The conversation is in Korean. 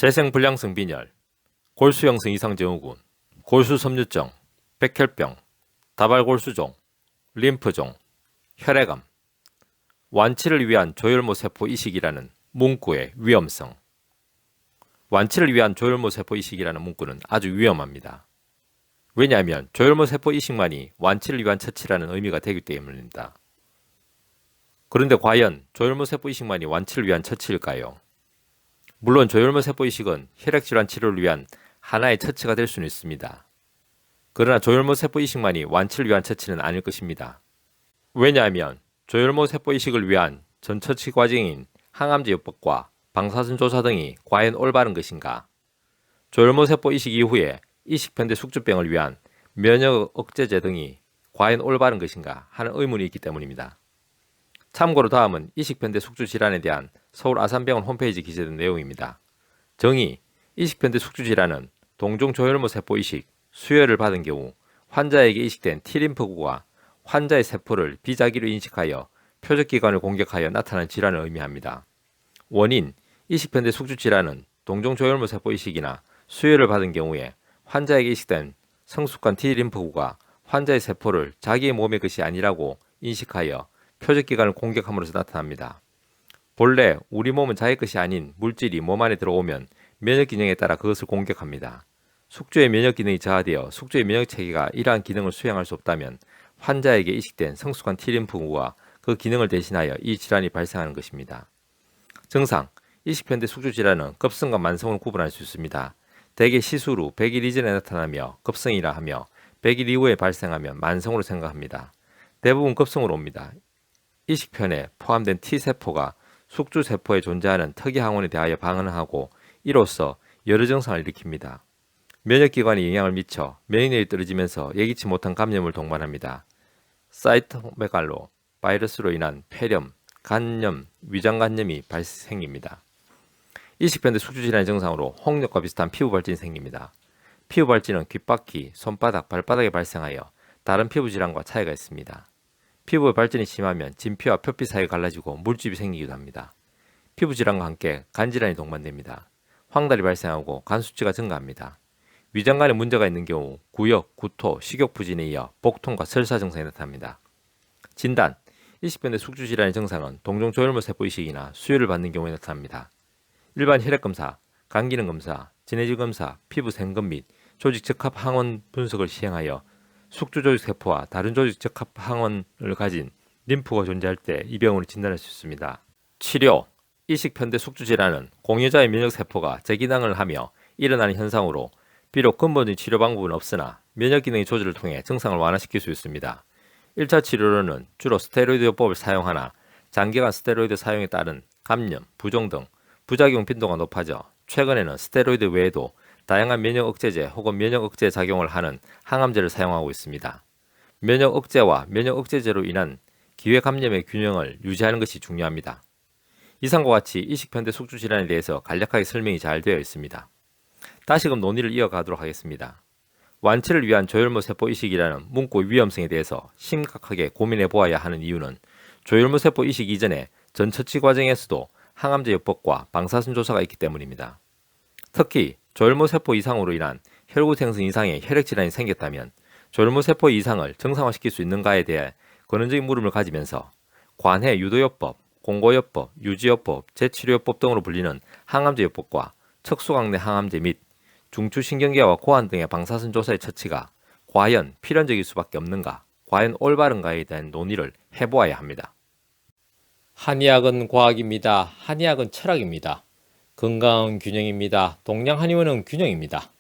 재생불량성 빈혈, 골수형성 이상증후군, 골수섬유증, 백혈병, 다발골수종, 림프종, 혈액암, 완치를 위한 조혈모 세포 이식이라는 문구의 위험성. 완치를 위한 조혈모 세포 이식이라는 문구는 아주 위험합니다. 왜냐하면 조혈모 세포 이식만이 완치를 위한 처치라는 의미가 되기 때문입니다. 그런데 과연 조혈모 세포 이식만이 완치를 위한 처치일까요? 물론 조혈모 세포 이식은 혈액질환 치료를 위한 하나의 처치가 될 수는 있습니다. 그러나 조혈모 세포 이식만이 완치를 위한 처치는 아닐 것입니다. 왜냐하면 조혈모 세포 이식을 위한 전 처치 과정인 항암제 요법과 방사선 조사 등이 과연 올바른 것인가? 조혈모 세포 이식 이후에 이식편대 숙주병을 위한 면역 억제제 등이 과연 올바른 것인가 하는 의문이 있기 때문입니다. 참고로 다음은 이식편대 숙주 질환에 대한 서울 아산병원 홈페이지 기재된 내용입니다. 정의, 이식편대 숙주 질환은 동종 조혈모 세포 이식, 수혈을 받은 경우 환자에게 이식된 T림프구가 환자의 세포를 비자기로 인식하여 표적기관을 공격하여 나타나는 질환을 의미합니다. 원인, 이식편대 숙주 질환은 동종 조혈모 세포 이식이나 수혈을 받은 경우에 환자에게 이식된 성숙한 T림프구가 환자의 세포를 자기의 몸의 것이 아니라고 인식하여 표적기관을 공격함으로써 나타납니다. 본래 우리 몸은 자기 것이 아닌 물질이 몸 안에 들어오면 면역기능에 따라 그것을 공격합니다. 숙주의 면역기능이 저하되어 숙주의 면역체계가 이러한 기능을 수행할 수 없다면 환자에게 이식된 성숙한 T림프구가 그 기능을 대신하여 이 질환이 발생하는 것입니다. 증상, 이식편대 숙주 질환은 급성과 만성으로 구분할 수 있습니다. 대개 시술 후 100일 이전에 나타나며 급성이라 하며 100일 이후에 발생하면 만성으로 생각합니다. 대부분 급성으로 옵니다. 이식편에 포함된 T세포가 숙주세포에 존재하는 특이 항원에 대하여 반응하고 이로써 여러 증상을 일으킵니다. 면역기관에 영향을 미쳐免疫力이 떨어지면서 예기치 못한 감염을 동반합니다. 사이토메갈로 바이러스로 인한 폐렴, 간염, 위장간염이 발생입니다. 이식편대 숙주질환의 증상으로 홍역과 비슷한 피부 발진이 생깁니다. 피부 발진은 귓바퀴, 손바닥, 발바닥에 발생하여 다른 피부 질환과 차이가 있습니다. 피부의 발진이 심하면 진피와 표피 사이가 갈라지고 물집이 생기기도 합니다. 피부 질환과 함께 간질환이 동반됩니다. 황달이 발생하고 간 수치가 증가합니다. 위장관에 문제가 있는 경우 구역, 구토, 식욕부진에 이어 복통과 설사 증상이 나타납니다. 진단, 이식편대 숙주 질환의 증상은 동종 조혈모 세포 이식이나 수혈을 받는 경우에 나타납니다. 일반 혈액검사, 간기능검사, 진해질검사, 피부 생검 및 조직 적합 항원 분석을 시행하여 숙주 조직 세포와 다른 조직 적합 항원을 가진 림프가 존재할 때 이 병으로 진단할 수 있습니다. 치료, 이식편대 숙주 질환은 공여자의 면역 세포가 재기능을 하며 일어나는 현상으로 비록 근본적인 치료 방법은 없으나 면역기능의 조절을 통해 증상을 완화시킬 수 있습니다. 1차 치료로는 주로 스테로이드 요법을 사용하나 장기간 스테로이드 사용에 따른 감염, 부종 등 부작용 빈도가 높아져 최근에는 스테로이드 외에도 다양한 면역 억제제 혹은 면역 억제 작용을 하는 항암제를 사용하고 있습니다. 면역 억제와 면역 억제제로 인한 기회 감염의 균형을 유지하는 것이 중요합니다. 이상과 같이 이식편대 숙주 질환에 대해서 간략하게 설명이 잘 되어 있습니다. 다시금 논의를 이어가도록 하겠습니다. 완치를 위한 조혈모 세포 이식이라는 문구 위험성에 대해서 심각하게 고민해 보아야 하는 이유는 조혈모 세포 이식 이전에 전 처치 과정에서도 항암제 요법과 방사선 조사가 있기 때문입니다. 특히 조혈모 세포 이상으로 인한 혈구 생성 이상의 혈액 질환이 생겼다면 조혈모 세포 이상을 정상화시킬 수 있는가에 대해 근원적인 물음을 가지면서 관해 유도요법, 공고요법, 유지요법, 재치료요법 등으로 불리는 항암제 요법과 척수강내 항암제 및 중추신경계와 고환 등의 방사선 조사의 처치가 과연 필연적일 수밖에 없는가, 과연 올바른가에 대한 논의를 해보아야 합니다. 한의학은 과학입니다. 한의학은 철학입니다. 건강은 균형입니다. 동양 한의원은 균형입니다.